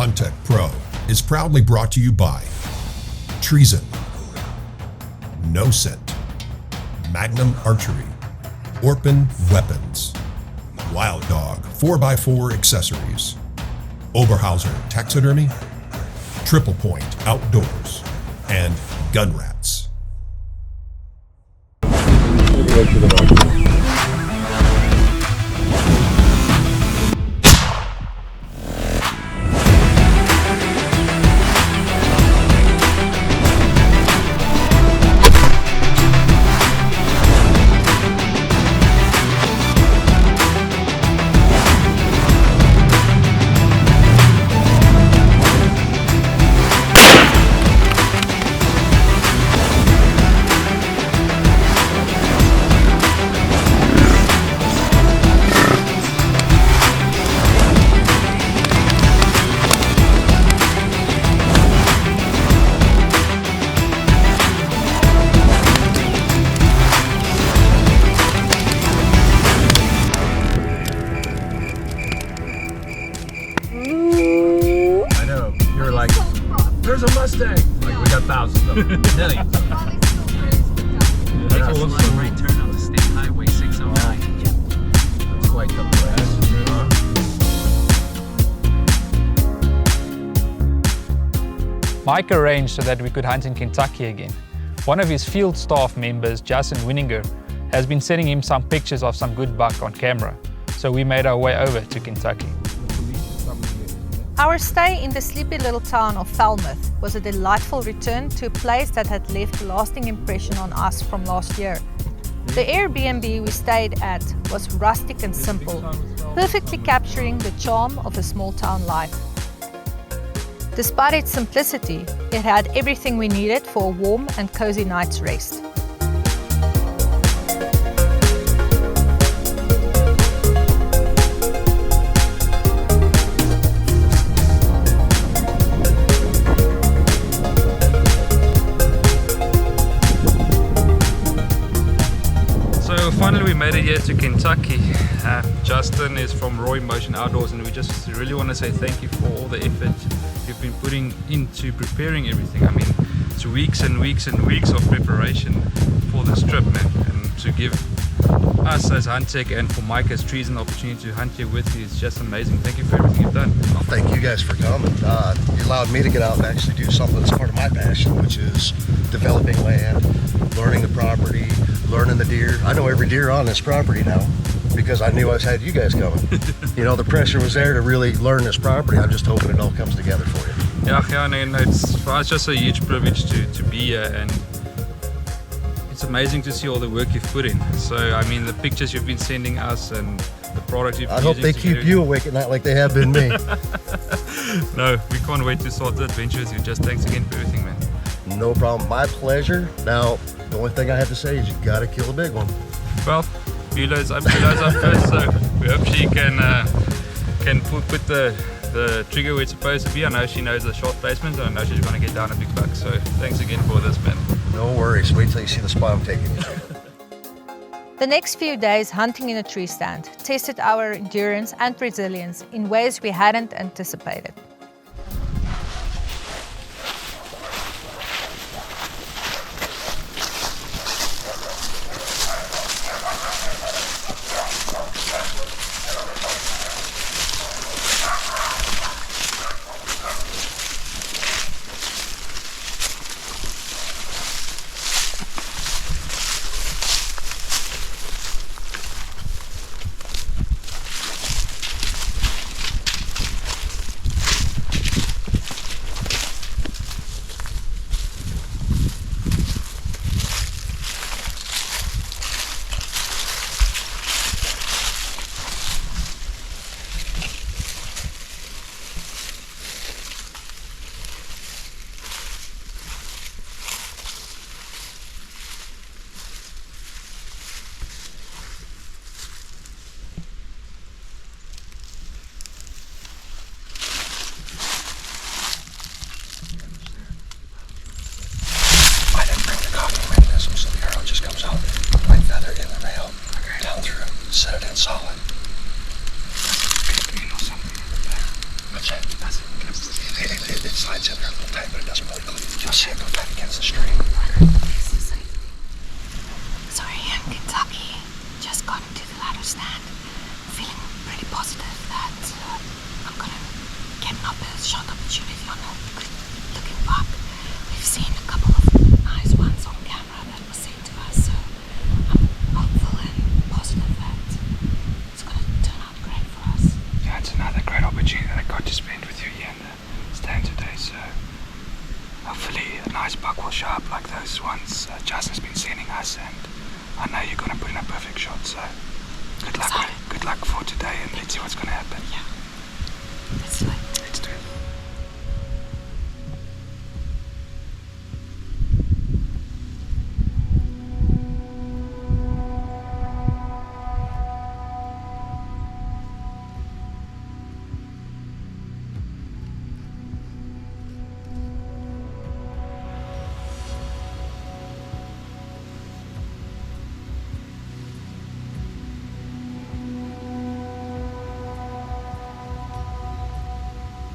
Huntech Pro is proudly brought to you by Treason, No Scent, Magnum Archery, Orpin Weapons, Wild Dog 4x4 Accessories, Oberhauser Taxidermy, Triple Point Outdoors, and Gun Rats. There's a Mustang! Like, we got thousands of them. Millions. That's awesome. Right turn on the State Highway 609. That's quite the place. Mike arranged so that we could hunt in Kentucky again. One of his field staff members, Johan Wininger, has been sending him some pictures of some good buck on camera, so we made our way over to Kentucky. Our stay in the sleepy little town of Falmouth was a delightful return to a place that had left a lasting impression on us from last year. The Airbnb we stayed at was rustic and simple, perfectly capturing the charm of a small town life. Despite its simplicity, it had everything we needed for a warm and cozy night's rest. Finally we made it here to Kentucky. Justin is from Roy Motion Outdoors, and we just really want to say thank you for all the effort you've been putting into preparing everything. I mean, it's weeks and weeks and weeks of preparation for this trip, man, and to give us as Huntech and for Mike as Treason the opportunity to hunt here with you is just amazing. Thank you for everything you've done. Well, thank you guys for coming. You allowed me to get out and actually do something that's part of my passion, which is developing land, learning the property, learning the deer. I know every deer on this property now because I knew I had you guys coming. You know, the pressure was there to really learn this property. I'm just hoping it all comes together for you. Yeah, and it's for us just a huge privilege to be here, and it's amazing to see all the work you've put in. So, I mean, the pictures you've been sending us and the product you've been I hope they keep you awake at night like they have been me. No, we can't wait to start the adventure with you. Just thanks again for everything, man. No problem. My pleasure. Now, the only thing I have to say is you gotta kill a big one. Well, Beulah's up first, so we hope she can put the trigger where it's supposed to be. I know she knows the shot placement, and I know she's going to get down a big buck. So thanks again for this, man. No worries. Wait till you see the spot I'm taking you to. The next few days hunting in a tree stand tested our endurance and resilience in ways we hadn't anticipated. much. It slides in there a little tight, but it doesn't really cleave. You'll see it go tight against the string. So here in Kentucky, just got into the ladder stand, feeling pretty positive that I'm gonna get an shot opportunity on a good looking buck. We've seen a couple of nice ones on camera that were sent to us, so I'm hopeful and positive that it's gonna turn out great for us. Yeah, it's another great opportunity that I got to spend with you here in the stand today, so hopefully a nice buck will show up like those ones Justin's been sending us, and I know you're gonna put in a perfect shot, so good luck. Sorry. Good luck for today, and let's see what's gonna happen. Yeah. Let's do it. Let's do it.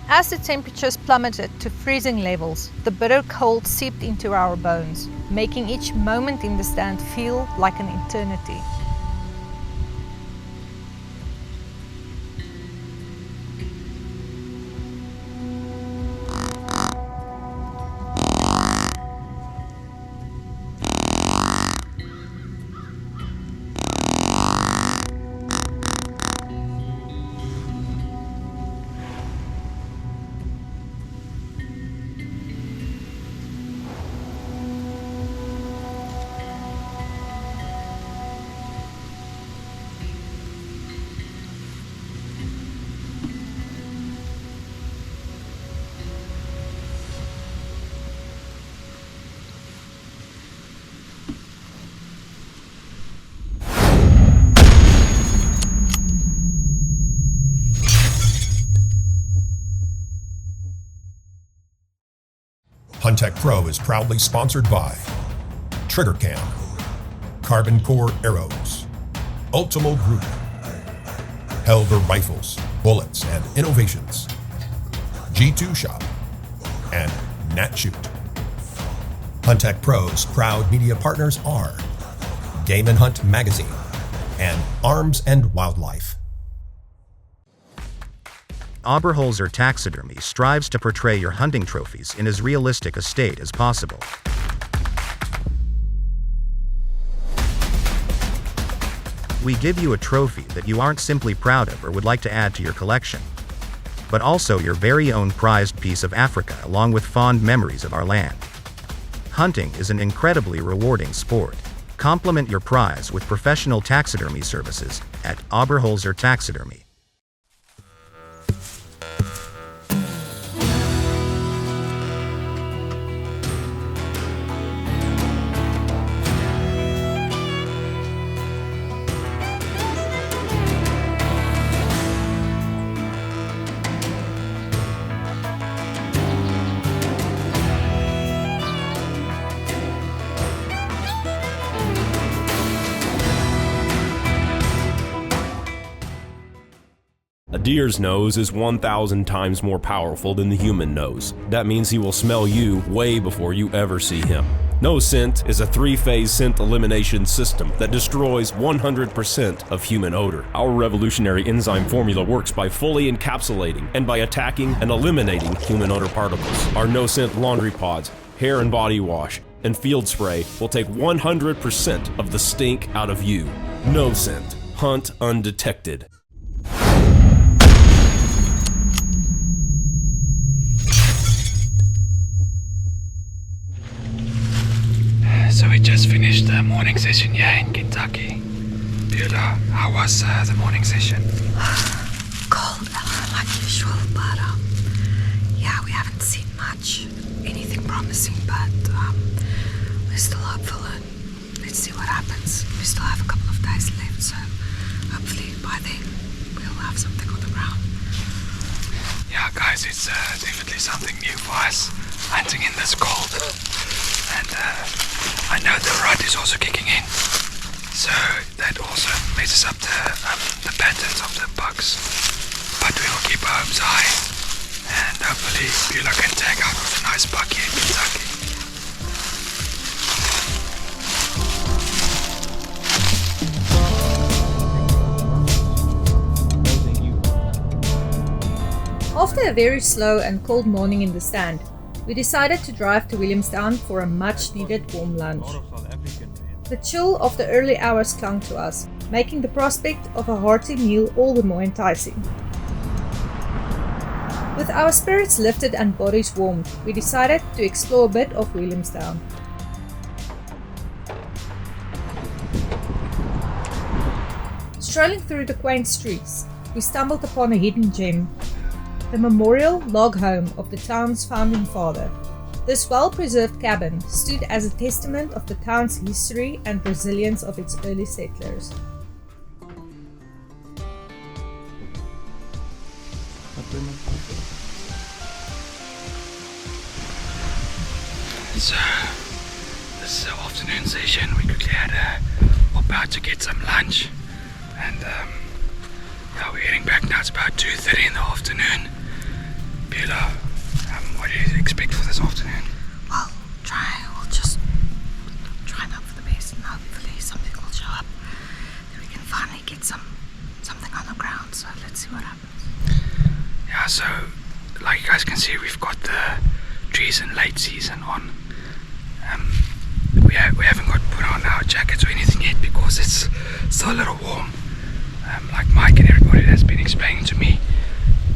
As the temperatures plummeted to freezing levels, the bitter cold seeped into our bones, making each moment in the stand feel like an eternity. Huntech Pro is proudly sponsored by Trigger Cam, Carbon Core Arrows, Ultimo Group, Helder Rifles, Bullets and Innovations, G2 Shop, and Nat Shoot. Huntech Pro's proud media partners are Game & Hunt Magazine and Arms and Wildlife. Oberholzer Taxidermy strives to portray your hunting trophies in as realistic a state as possible. We give you a trophy that you aren't simply proud of or would like to add to your collection, but also your very own prized piece of Africa along with fond memories of our land. Hunting is an incredibly rewarding sport. Complement your prize with professional taxidermy services at Oberholzer Taxidermy. A deer's nose is 1,000 times more powerful than the human nose. That means he will smell you way before you ever see him. No Scent is a 3-phase scent elimination system that destroys 100% of human odor. Our revolutionary enzyme formula works by fully encapsulating and by attacking and eliminating human odor particles. Our No Scent laundry pods, hair and body wash, and field spray will take 100% of the stink out of you. No Scent. Hunt undetected. So we just finished the morning session here in Kentucky. Beulah, how was the morning session? Cold, like usual, but yeah, we haven't seen much, anything promising, but we're still hopeful and let's see what happens. We still have a couple of days left, so hopefully by then we'll have something on the ground. Yeah, guys, it's definitely something new for us, hunting in this cold. And I know the rut is also kicking in, so that also messes up the patterns of the bucks. But we will keep our hopes high Beulah can tag out with a nice buck here in Kentucky. After a very slow and cold morning in the stand, we decided to drive to Williamstown for a much needed warm lunch. The chill of the early hours clung to us, making the prospect of a hearty meal all the more enticing. With our spirits lifted and bodies warmed, we decided to explore a bit of Williamstown. Strolling through the quaint streets, we stumbled upon a hidden gem, the memorial log home of the town's founding father. This well-preserved cabin stood as a testament of the town's history and resilience of its early settlers. So, this afternoon session, we quickly had a hop out to get some lunch, and yeah, we're heading back now. It's about 2:30 in the afternoon. Beulah, what do you expect for this afternoon? We'll just try and hope for the best, and hopefully something will show up that we can finally get something on the ground. So let's see what happens. Yeah, so like you guys can see, we've got the trees in late season on. We haven't got put on our jackets or anything yet because it's still a little warm. Like Mike and everybody has been explaining to me,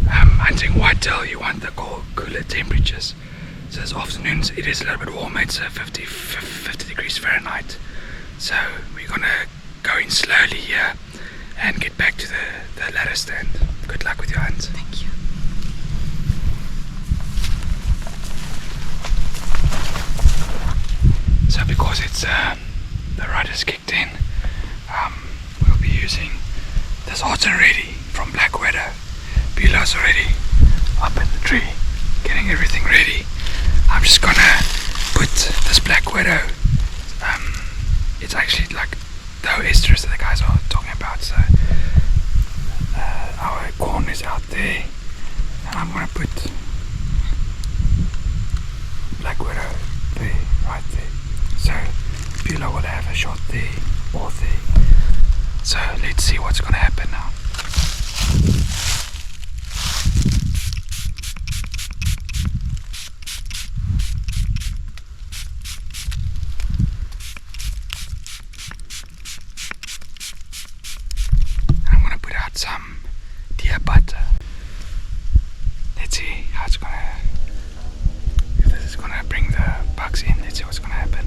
hunting whitetail, you want the cooler temperatures. So this afternoon it is a little bit warmer. It's 50 degrees Fahrenheit. So we're gonna go in slowly here and get back to the ladder stand. Good luck with your hunt. Thank you. So because it's the rider's kicked in, we'll be using this Horton ready from Black Widow. Beulah's already up in the tree, getting everything ready. I'm just gonna put this Black Widow, it's actually like the esters that the guys are talking about. So our corn is out there, and I'm gonna put Black Widow there, right there. So Beulah will have a shot there or there. So let's see what's gonna happen now. I'm gonna put out some deer butter. Let's see how it's gonna, if this is gonna bring the bugs in. Let's see what's gonna happen.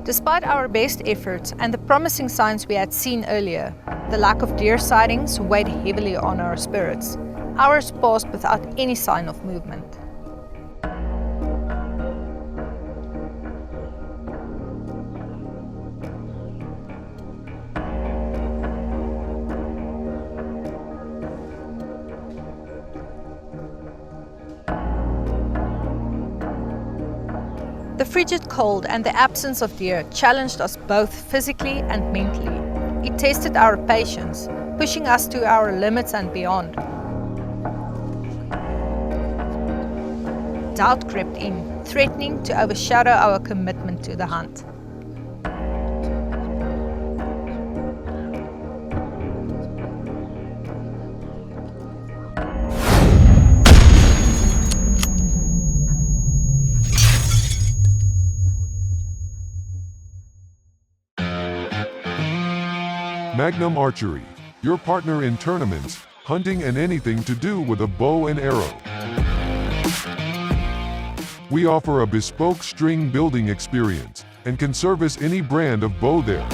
Despite our best efforts and the promising signs we had seen earlier, the lack of deer sightings weighed heavily on our spirits. Hours passed without any sign of movement. The frigid cold and the absence of deer challenged us both physically and mentally. It tested our patience, pushing us to our limits and beyond. Doubt crept in, threatening to overshadow our commitment to the hunt. Magnum Archery, your partner in tournaments, hunting and anything to do with a bow and arrow. We offer a bespoke string building experience and can service any brand of bow there.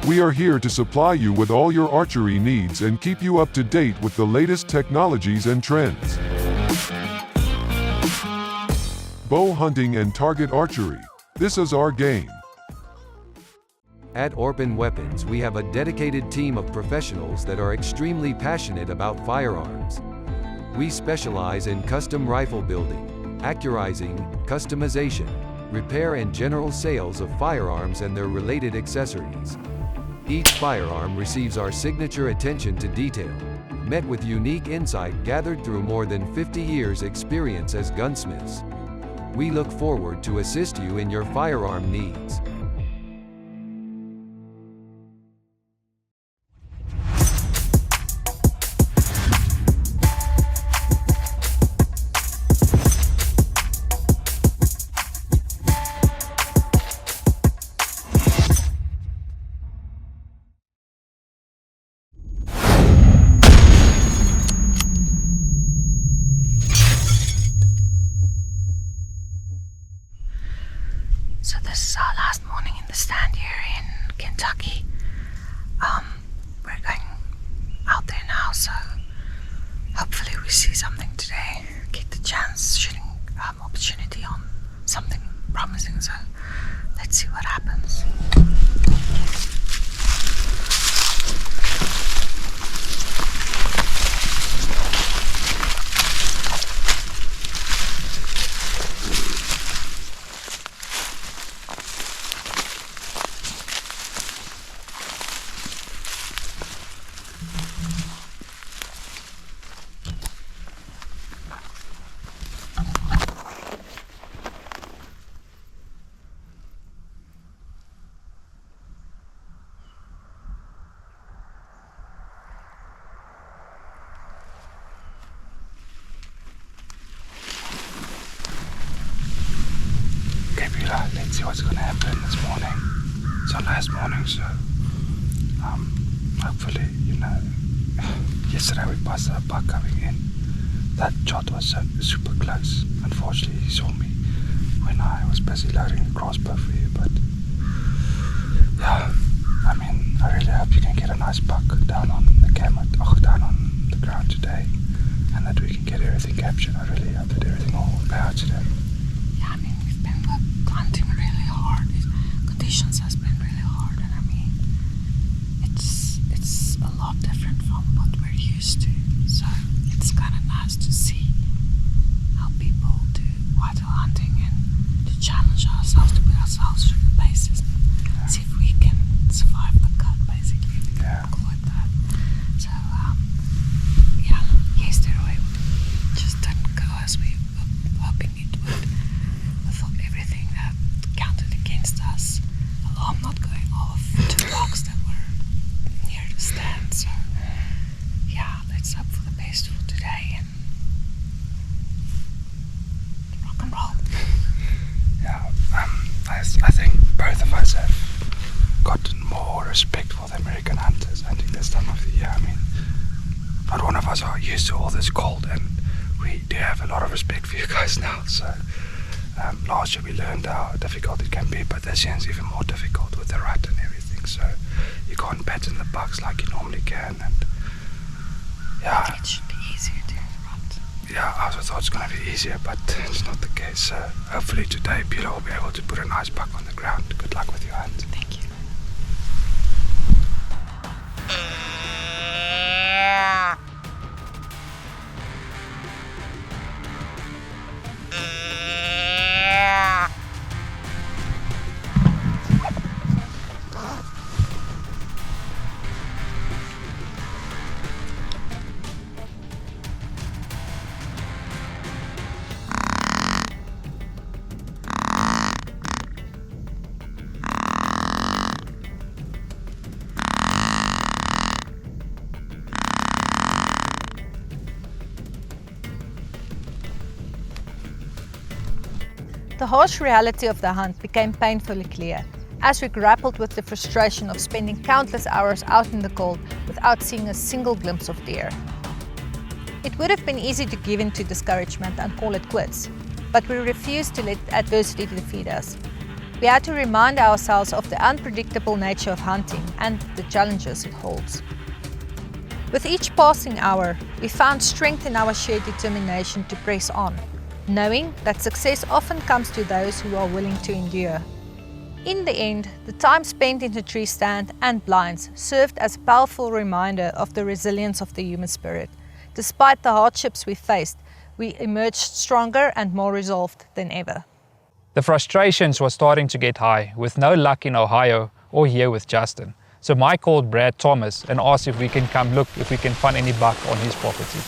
We are here to supply you with all your archery needs and keep you up to date with the latest technologies and trends. Bow hunting and target archery, this is our game. At Orpin Weapons, we have a dedicated team of professionals that are extremely passionate about firearms. We specialize in custom rifle building, accurizing, customization, repair and general sales of firearms and their related accessories. Each firearm receives our signature attention to detail, met with unique insight gathered through more than 50 years' experience as gunsmiths. We look forward to assist you in your firearm needs. So this is our last morning in the stand here in Kentucky. We're going out there now, so hopefully we see something today. Get the chance, shooting opportunity on something promising, so let's see what happens. Okay, Beulah, let's see what's gonna happen this morning. It's our last morning, so hopefully, yesterday we passed a buck coming in. That shot was super close. Unfortunately, he saw me when I was busy loading the crossbow for you, but yeah, I really hope you can get a nice buck down on the camera, down on the ground today, and that we can get everything captured. I really hope that everything will play out today. Yeah, we've been hunting really hard. Conditions has been really hard, and it's a lot different from what we're used to. So it's kind of nice to see how people do whitetail hunting and to challenge ourselves, to put ourselves through the paces and see if we can survive the cut, basically. Yeah. Call it that. So yesterday just didn't go as we were hoping it would. With everything that counted against us, alarm not going off, 2 blocks that were near the stand. So let's hope for the best for today and rock and roll. Yeah, I think both of us have gotten more respect for the American hunters hunting this time of the year. Not one of us are used to all this cold, and we do have a lot of respect for you guys now. So last year we learned how difficult it can be, but this year is even more difficult with the rut and everything. So you can't pattern the bucks like you normally can, and it should be easier to rut. Yeah, I also thought it's going to be easier, but it's not the case. So hopefully today Beulah will be able to put a nice buck on the ground. Good luck with your hunt. Thank you. The harsh reality of the hunt became painfully clear as we grappled with the frustration of spending countless hours out in the cold without seeing a single glimpse of deer. It would have been easy to give in to discouragement and call it quits, but we refused to let adversity defeat us. We had to remind ourselves of the unpredictable nature of hunting and the challenges it holds. With each passing hour, we found strength in our shared determination to press on, knowing that success often comes to those who are willing to endure. In the end, the time spent in the tree stand and blinds served as a powerful reminder of the resilience of the human spirit. Despite the hardships we faced, we emerged stronger and more resolved than ever. The frustrations were starting to get high, with no luck in Ohio or here with Justin. So Mike called Brad Thomas and asked if we can come look if we can find any buck on his property.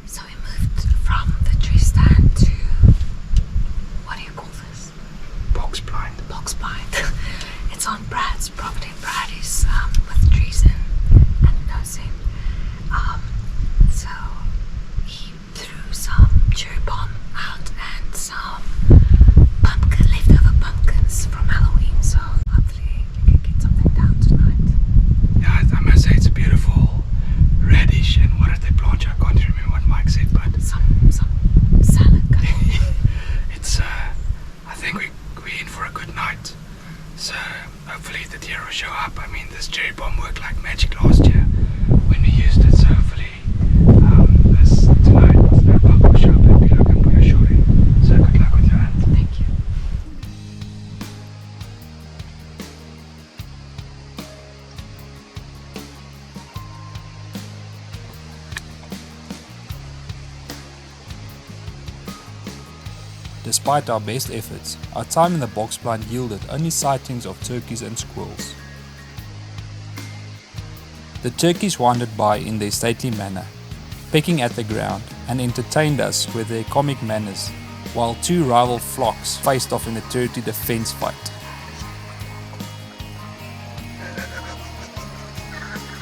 So we moved from the tree stand to, what do you call this? Box blind. Box blind. It's on Brad's property. Brad is with trees and nosing. So he threw some cherry bomb out and some leftover pumpkins from Halloween. So hopefully we can get something down tonight. Yeah, I must say it's a beautiful reddish, and what did they plant? I can't remember what Mike said, but Some salad kind of. it's I think we're in for a good night. So hopefully the deer will show up. I mean, this cherry bomb worked like magic last year when we used it. So hopefully this tonight that buck will show up and Beulah can put a shot in. So good luck with your hunt. Thank you. Despite our best efforts, our time in the box blind yielded only sightings of turkeys and squirrels. The turkeys wandered by in their stately manner, pecking at the ground, and entertained us with their comic manners, while two rival flocks faced off in a turkey defense fight.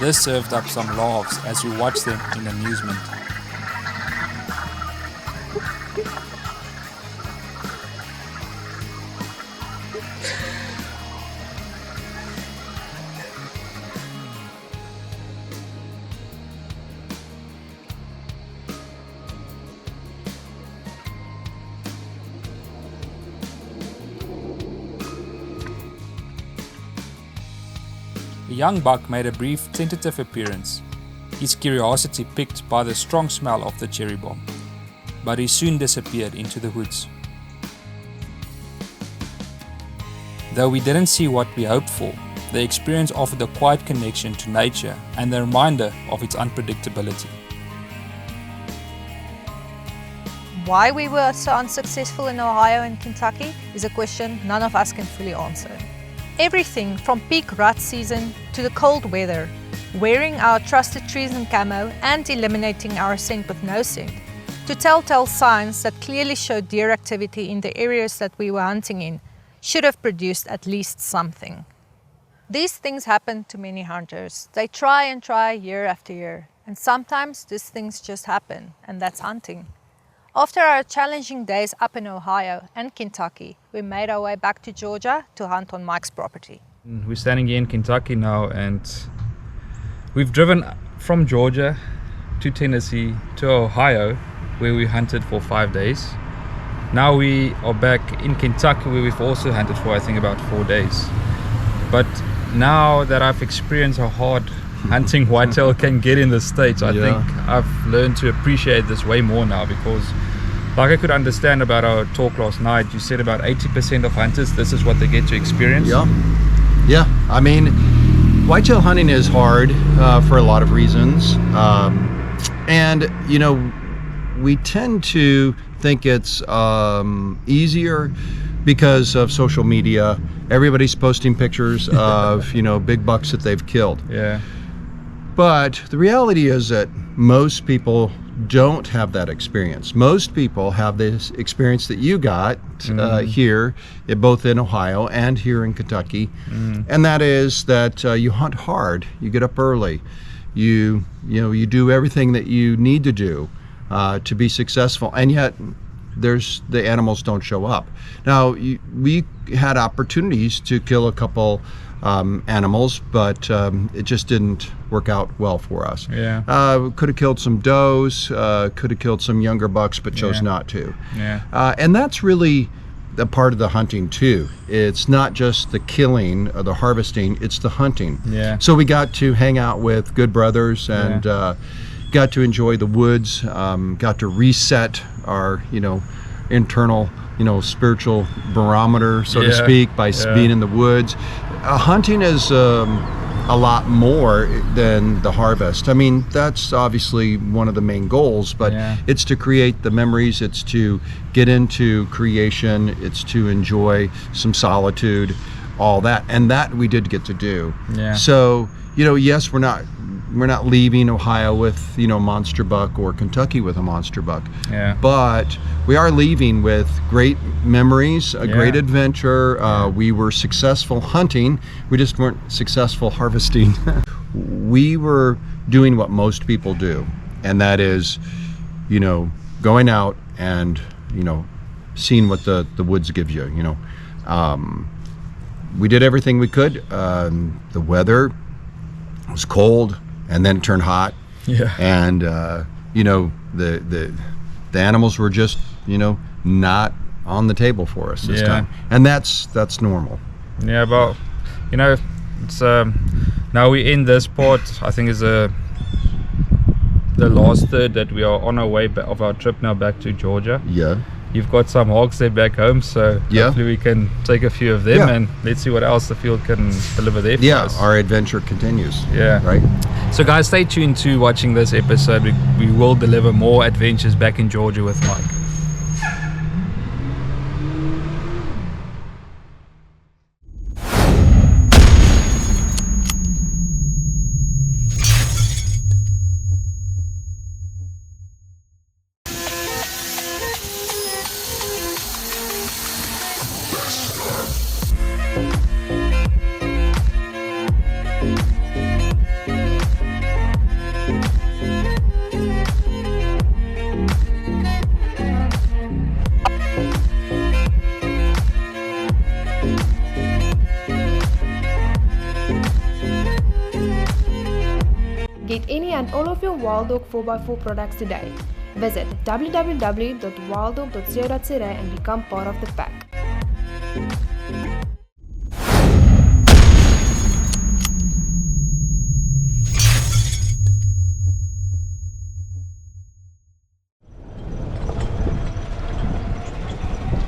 This served up some laughs as we watched them in amusement. The young buck made a brief tentative appearance, his curiosity piqued by the strong smell of the cherry bomb, but he soon disappeared into the woods. Though we didn't see what we hoped for, the experience offered a quiet connection to nature and the reminder of its unpredictability. Why we were so unsuccessful in Ohio and Kentucky is a question none of us can fully answer. Everything from peak rut season to the cold weather, wearing our trusted trees and camo and eliminating our scent with no scent, to telltale signs that clearly showed deer activity in the areas that we were hunting in, should have produced at least something. These things happen to many hunters. They try and try year after year, and sometimes these things just happen, and that's hunting. After our challenging days up in Ohio and Kentucky, we made our way back to Georgia to hunt on Mike's property. We're standing here in Kentucky now, and we've driven from Georgia to Tennessee to Ohio, where we hunted for 5 days. Now we are back in Kentucky, where we've also hunted for I think about 4 days. But now that I've experienced how hard hunting whitetail can get in the States, I think I've learned to appreciate this way more now, because like I could understand about our talk last night, you said about 80% of hunters, this is what they get to experience. Yeah, I mean, whitetail hunting is hard for a lot of reasons. And, you know, we tend to think it's easier because of social media. Everybody's posting pictures of, you know, big bucks that they've killed. Yeah. But the reality is that most people don't have that experience. Most people have this experience that you got here, both in Ohio and here in Kentucky, and that is that you hunt hard, you get up early, you do everything that you need to do to be successful, and yet the animals don't show up. Now we had opportunities to kill a couple animals, but it just didn't work out well for us. Could have killed some does, could have killed some younger bucks, but chose not to. And that's really a part of the hunting too. It's not just the killing or the harvesting, it's the hunting. Yeah. So we got to hang out with good brothers and got to enjoy the woods, got to reset our, internal, spiritual barometer, so to speak, by being in the woods. Hunting is a lot more than the harvest. I mean, that's obviously one of the main goals, but it's to create the memories, it's to get into creation, it's to enjoy some solitude, all that, and that we did get to do. So, yes, we're not leaving Ohio with, monster buck or Kentucky with a monster buck. But we are leaving with great memories, a great adventure. We were successful hunting. We just weren't successful harvesting. We were doing what most people do, and that is, going out and, seeing what the woods gives you, we did everything we could. The weather was cold, and then it turned hot. And the animals were just not on the table for us this time, and that's normal. But it's now we in this part. I think is the last third that we are on our way of our trip now back to Georgia. You've got some hogs there back home, so hopefully we can take a few of them and let's see what else the field can deliver there for us. Our adventure continues. Right. So guys, stay tuned to watching this episode. We will deliver more adventures back in Georgia with Mike. Get any and all of your Wild Dog 4x4 products today. Visit www.wilddog.co.za and become part of the pack.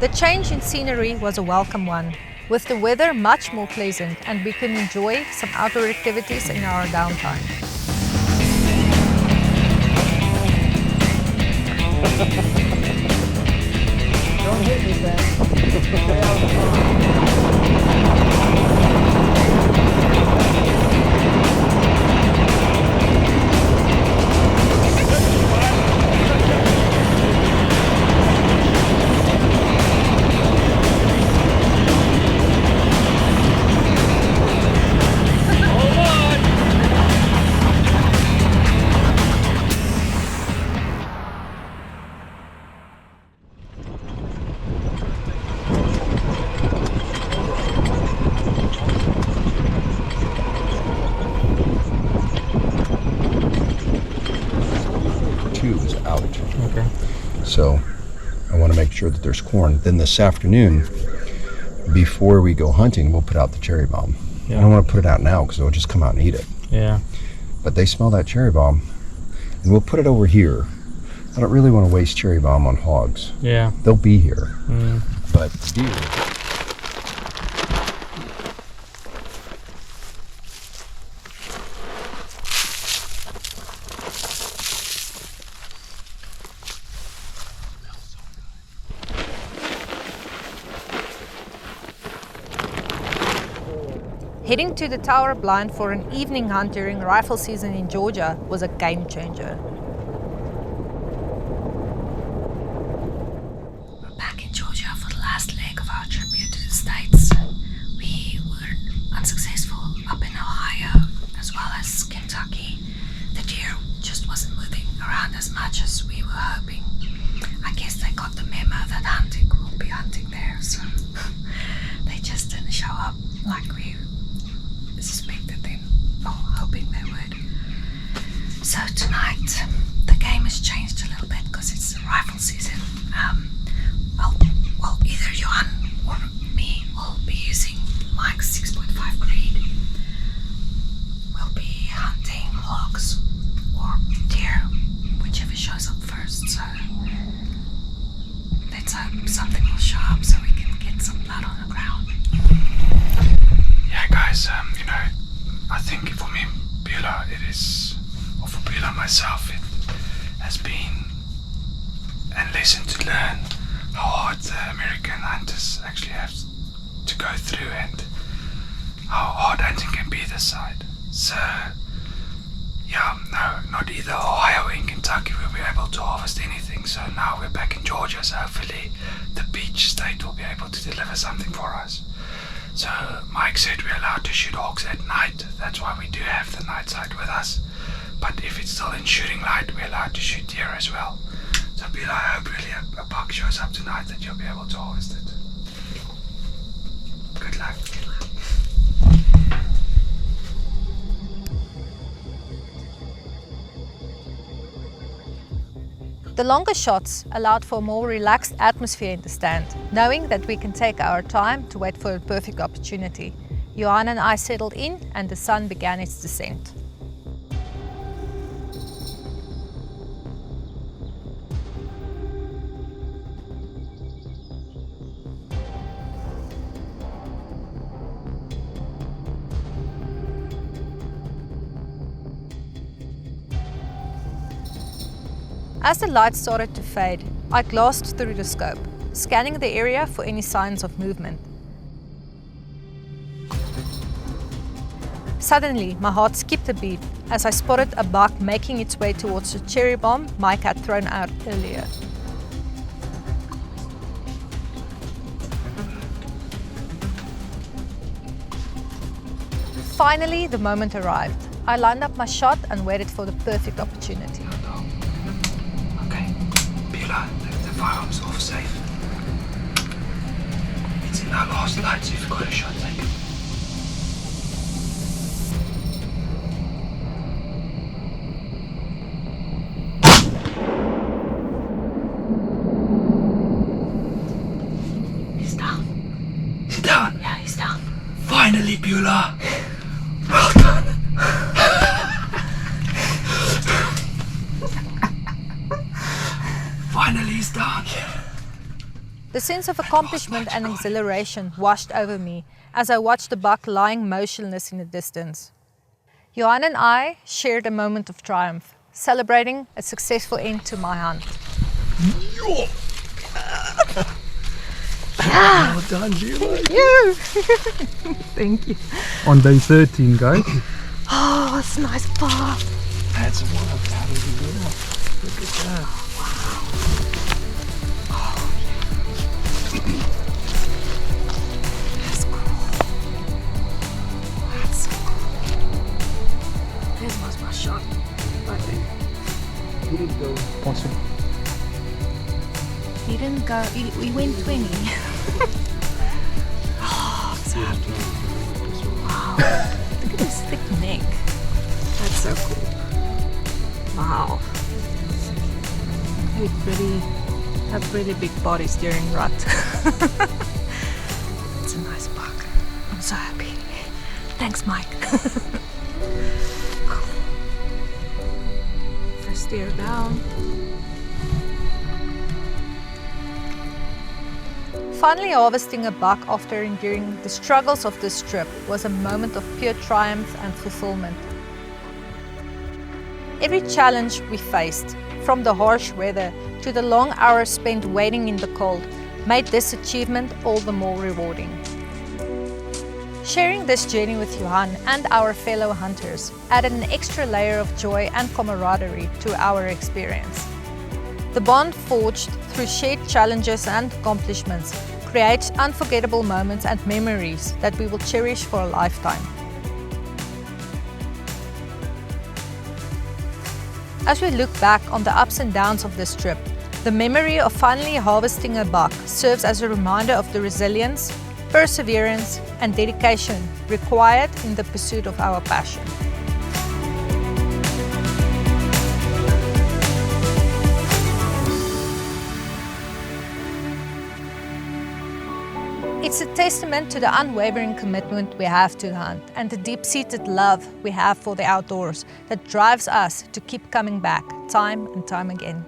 The change in scenery was a welcome one, with the weather much more pleasant, and we could enjoy some outdoor activities in our downtime. Don't hit me, Ben. Is out. So I want to make sure that there's corn. Then this afternoon, before we go hunting, we'll put out the cherry bomb. I don't want to put it out now because they'll just come out and eat it. But they smell that cherry bomb, and we'll put it over here. I don't really want to waste cherry bomb on hogs. They'll be here. But deer. Heading to the Tower Blind for an evening hunt during rifle season in Georgia was a game changer. We're back in Georgia for the last leg of our trip here to the States. We were unsuccessful up in Ohio as well as Kentucky. The deer just wasn't moving around as much as we were hoping. I guess they got the memo that hunting will be hunting there, so they just didn't show up like we suspected them, or hoping they would. So tonight the game has changed a little bit because it's the rifle season. Well, either Johan guys. I think for me, Beulah, or for Beulah myself, it has been a lesson to learn how hard the American hunters actually have to go through and how hard hunting can be this side. So, not either Ohio or in Kentucky will be able to harvest anything. So now we're back in Georgia, so hopefully the beach state will be able to deliver something for us. So Mike said we're allowed to shoot hawks at night. That's why we do have the night sight with us. But if it's still in shooting light, we're allowed to shoot deer as well. So Beulah, I hope really a buck shows up tonight that you'll be able to harvest it. Good luck. The longer shots allowed for a more relaxed atmosphere in the stand, knowing that we can take our time to wait for a perfect opportunity. Johan and I settled in and the sun began its descent. As the light started to fade, I glanced through the scope, scanning the area for any signs of movement. Suddenly, my heart skipped a beat as I spotted a buck making its way towards the cherry bomb Mike had thrown out earlier. Finally, the moment arrived. I lined up my shot and waited for the perfect opportunity. The firearm's off safe. It's in our last light, so if you've got a shot, take it. He's down. He's down? Yeah, he's down. Finally, Beulah. Well done. Finally, he's down. The sense of accomplishment and exhilaration washed over me as I watched the buck lying motionless in the distance. Johan and I shared a moment of triumph, celebrating a successful end to my hunt. Well done, Beulah. Thank you. Thank you. On day 13, guys. Oh, that's a nice buck. That's a wild cattle, Beulah. Look at that. That's cool. That's so cool. This was my shot. Right there. He didn't go possum. He didn't go, we went 20. Oh, it's happy. Wow. Look at his thick neck. That's so cool. Wow. We really have really big bodies during rut. It's a nice buck. I'm so happy. Thanks, Mike. Cool. First deer down. Finally harvesting a buck after enduring the struggles of this trip was a moment of pure triumph and fulfillment. Every challenge we faced, from the harsh weather to the long hours spent waiting in the cold, made this achievement all the more rewarding. Sharing this journey with Johan and our fellow hunters added an extra layer of joy and camaraderie to our experience. The bond forged through shared challenges and accomplishments creates unforgettable moments and memories that we will cherish for a lifetime. As we look back on the ups and downs of this trip, the memory of finally harvesting a buck serves as a reminder of the resilience, perseverance, and dedication required in the pursuit of our passion. It's a testament to the unwavering commitment we have to the hunt and the deep-seated love we have for the outdoors that drives us to keep coming back time and time again.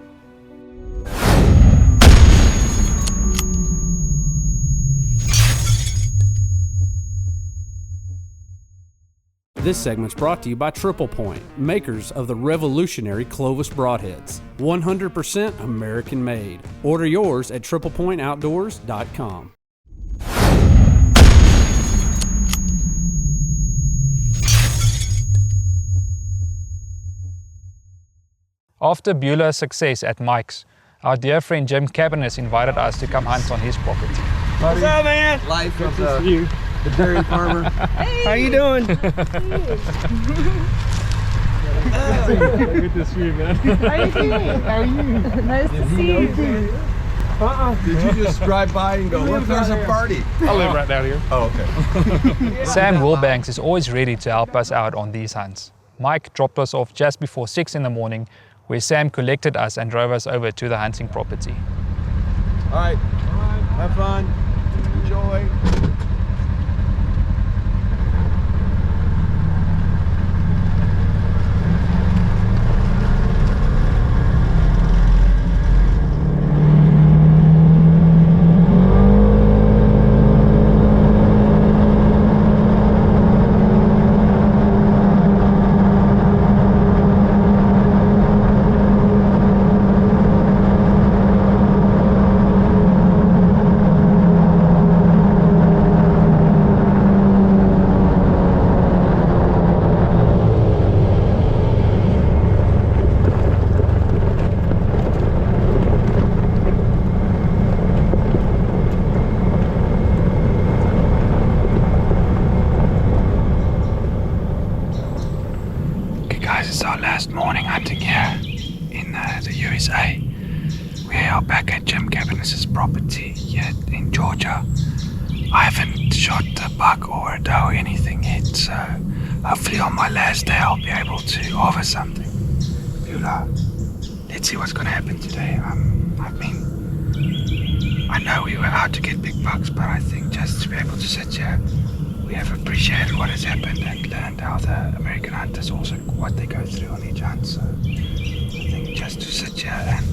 This segment's brought to you by Triple Point, makers of the revolutionary Clovis broadheads. 100% American made. Order yours at triplepointoutdoors.com. After Beulah's success at Mike's, our dear friend Jim Cabanis invited us to come hunt on his property. What's up, man? Life Good of to see you. the dairy farmer. Hey. How you doing? Good to see you, man. How you doing? How are you? Nice to see you. Did you just drive by and go, look, there's a party? I live right down here. Oh, okay. Sam Wilbanks is always ready to help us out on these hunts. Mike dropped us off just before 6 in the morning, where Sam collected us and drove us over to the hunting property. All right. Have fun. Enjoy. It's our last morning hunting here in the USA. We are back at Jim Cabanis' property here in Georgia. I haven't shot a buck or a doe or anything yet, so hopefully on my last day I'll be able to harvest something. Beulah, let's see what's going to happen today. I know we were out to get big bucks, but I think just to be able to sit here, we have appreciated what has happened and learned how the American hunters also what they go through on each hunt. So I think just to sit here and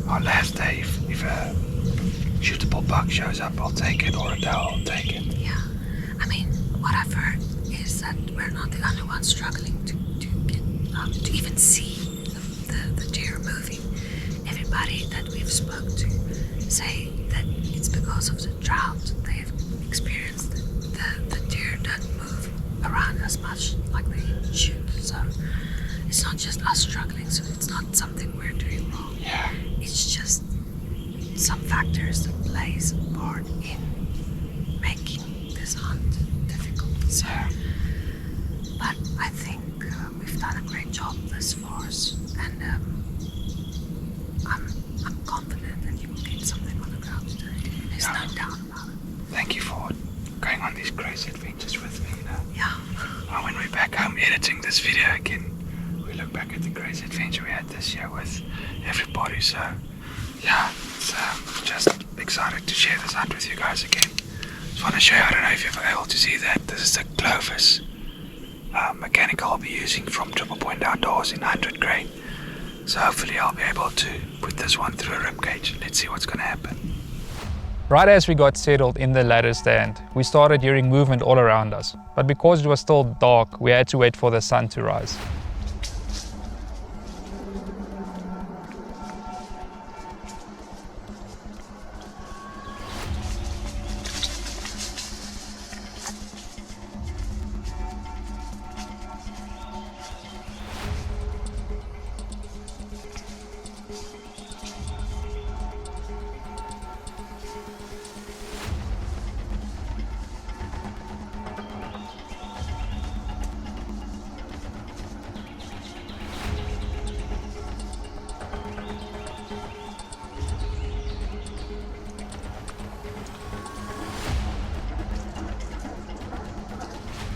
our last day, if a shootable buck shows up, I'll take it, or a doe, I'll take it. Yeah, I mean, what I've heard is that we're not the only ones struggling to get to even see the deer moving. Everybody that we've spoke to say that it's because of the drought they've experienced. The deer don't move around as much like they should. So it's not just us struggling. So it's not something we're doing wrong. Yeah. It's just some factors that plays a part in making this hunt difficult. So, but I think we've done a great job thus far, and I'm confident that you will get something on the ground today. There's no doubt about it. Thank you for going on these crazy adventures with me. Yeah. When we're back home editing this video again, we look back at the crazy adventure we had this year with everybody. So, yeah, it's just excited to share this hunt with you guys again. Just want to show you, I don't know if you're able to see that. This is the Clovis mechanical I'll be using from Triple Point Outdoors in 100 grain. So hopefully I'll be able to put this one through a ribcage. Let's see what's going to happen. Right as we got settled in the ladder stand, we started hearing movement all around us. But because it was still dark, we had to wait for the sun to rise.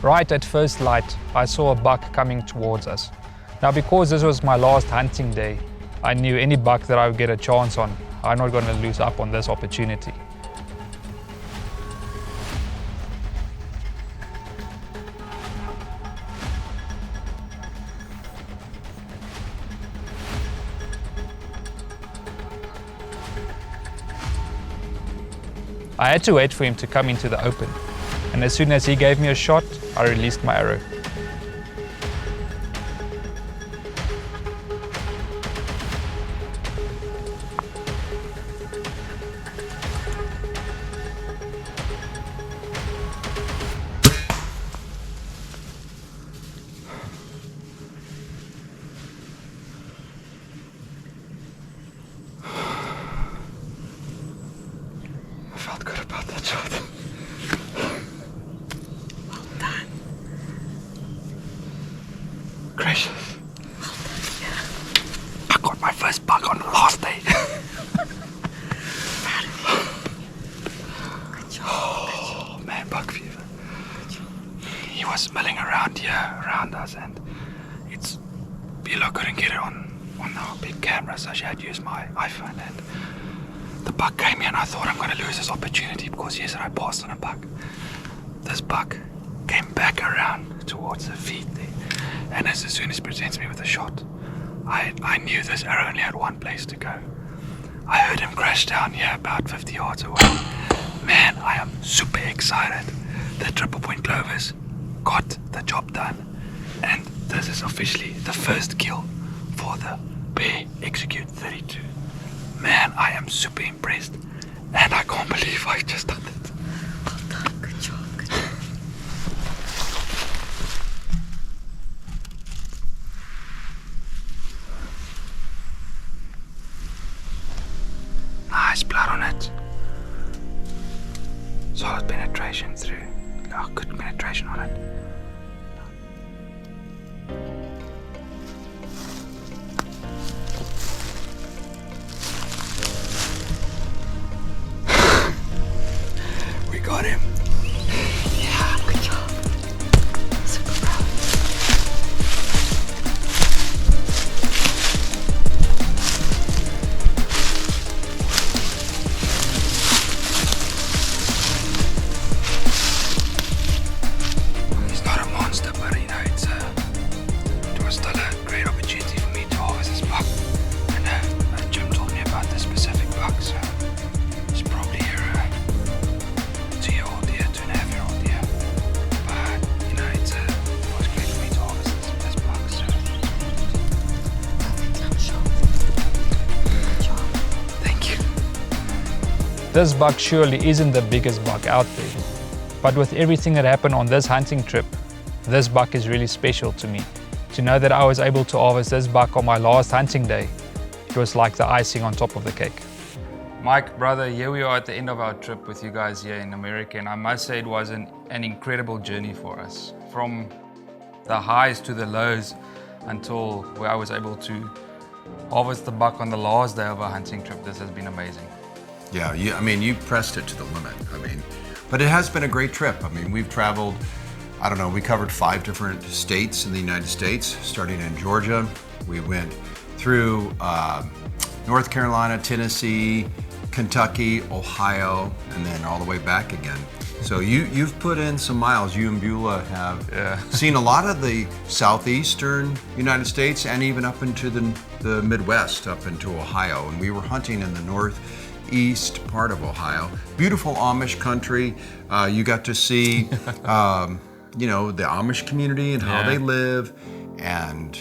Right at first light, I saw a buck coming towards us. Now, because this was my last hunting day, I knew any buck that I would get a chance on, I'm not going to lose up on this opportunity. I had to wait for him to come into the open, and as soon as he gave me a shot, I released my arrow. shot. Well done. Gracious. I got my first buck on the last day. Good job. Oh man, buck fever. He was milling around here, around us, and Beulah couldn't get it on our big camera, so she had to use my iPhone, and the buck came in. I thought I'm going to lose this opportunity because yesterday I passed on a buck. This buck came back around towards the feet there, and as soon as he presents me with a shot, I knew this arrow only had one place to go. I heard him crash down here about 50 yards away. Man, I am super excited. The triple point clovers got the job done, and this is officially the first kill for the Bear Execute 32. Man, I am super impressed, and I can't believe I just done it. Well done. Good job. Good job. Nice blood on it. Solid penetration through. Oh, good penetration on it. We got him. Yeah, good job. Super proud. He's not a monster, but it was still a great opportunity for me to harvest this buck. And Jim told me about this specific buck, so it's probably a 2-year-old deer, 2.5-year-old deer. But it was great for me to harvest this buck. So Perfect shot. Good job. thank you. This buck surely isn't the biggest buck out there, but with everything that happened on this hunting trip, this buck is really special to me. To know that I was able to harvest this buck on my last hunting day, it was like the icing on top of the cake. Mike, brother, here we are at the end of our trip with you guys here in America, and I must say it was an incredible journey for us. From the highs to the lows until where I was able to harvest the buck on the last day of our hunting trip. This has been amazing. Yeah, you pressed it to the limit. But it has been a great trip. We've traveled, we covered 5 different states in the United States, starting in Georgia. We went through North Carolina, Tennessee, Kentucky, Ohio, and then all the way back again. So you've put in some miles. You and Beulah have seen a lot of the southeastern United States and even up into the Midwest, up into Ohio. And we were hunting in the northeast part of Ohio. Beautiful Amish country. You got to see, the Amish community and how they live. And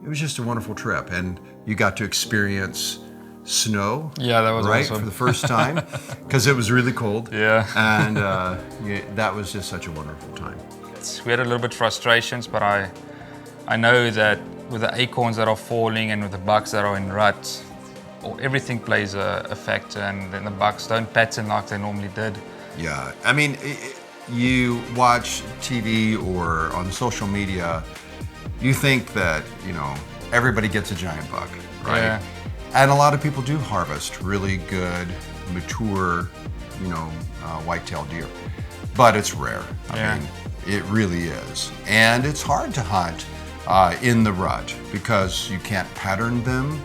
it was just a wonderful trip. And you got to experience snow. Yeah, that was right awesome. for the first time because it was really cold. Yeah. And that was just such a wonderful time. We had a little bit of frustrations, but I know that with the acorns that are falling and with the bucks that are in ruts, everything plays a factor, and then the bucks don't pattern like they normally did. Yeah, you watch TV or on social media, you think that, everybody gets a giant buck, right? Yeah. And a lot of people do harvest really good, mature, whitetail deer. But it's rare. I mean, it really is. And it's hard to hunt in the rut because you can't pattern them.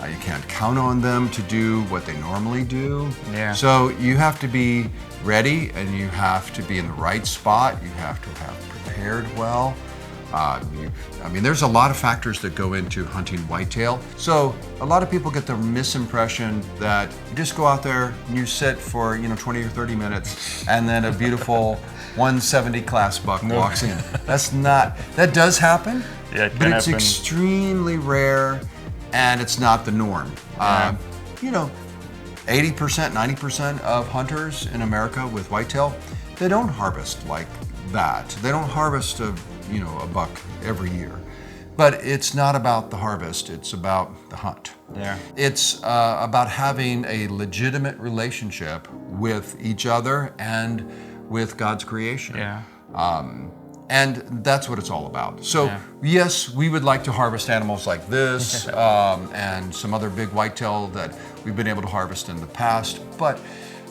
You can't count on them to do what they normally do. Yeah. So you have to be ready and you have to be in the right spot. You have to have prepared well. There's a lot of factors that go into hunting whitetail. So a lot of people get the misimpression that you just go out there and you sit for 20 or 30 minutes and then a beautiful 170 class buck walks in. That does happen, Yeah, it but can it's happen. extremely rare and it's not the norm. 80%, 90% of hunters in America with whitetail, they don't harvest like that. They don't harvest a buck every year. But it's not about the harvest, it's about the hunt. Yeah. It's about having a legitimate relationship with each other and with God's creation. Yeah. And that's what it's all about. So Yeah. yes, we would like to harvest animals like this and some other big whitetail that we've been able to harvest in the past, but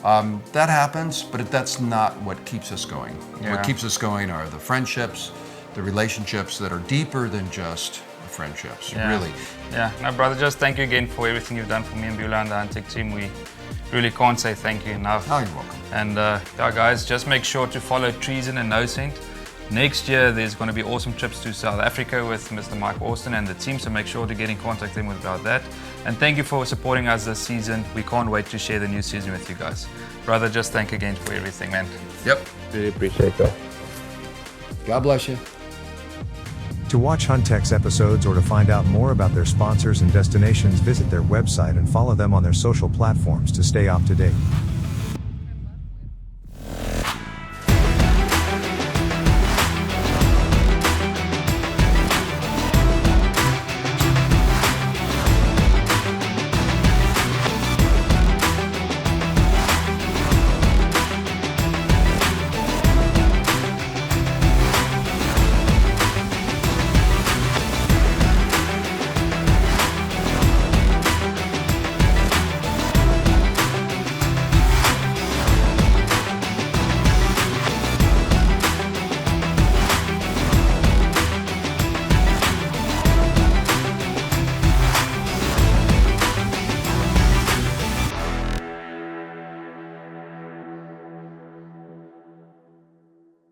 that happens, but that's not what keeps us going. Yeah. What keeps us going are the friendships, the relationships that are deeper than just friendships, Yeah. really. Yeah, no, brother, just thank you again for everything you've done for me and Beulah and the Huntech team. We really can't say thank you enough. Oh, you're welcome. And yeah, guys, just make sure to follow Treason and No Scent. Next year, there's going to be awesome trips to South Africa with Mr. Mike Austin and the team, so make sure to get in contact with them about that. And thank you for supporting us this season. We can't wait to share the new season with you guys. Brother, just thank again for everything, man. Yep. Really appreciate that. God bless you. To watch Huntech's episodes or to find out more about their sponsors and destinations, visit their website and follow them on their social platforms to stay up to date.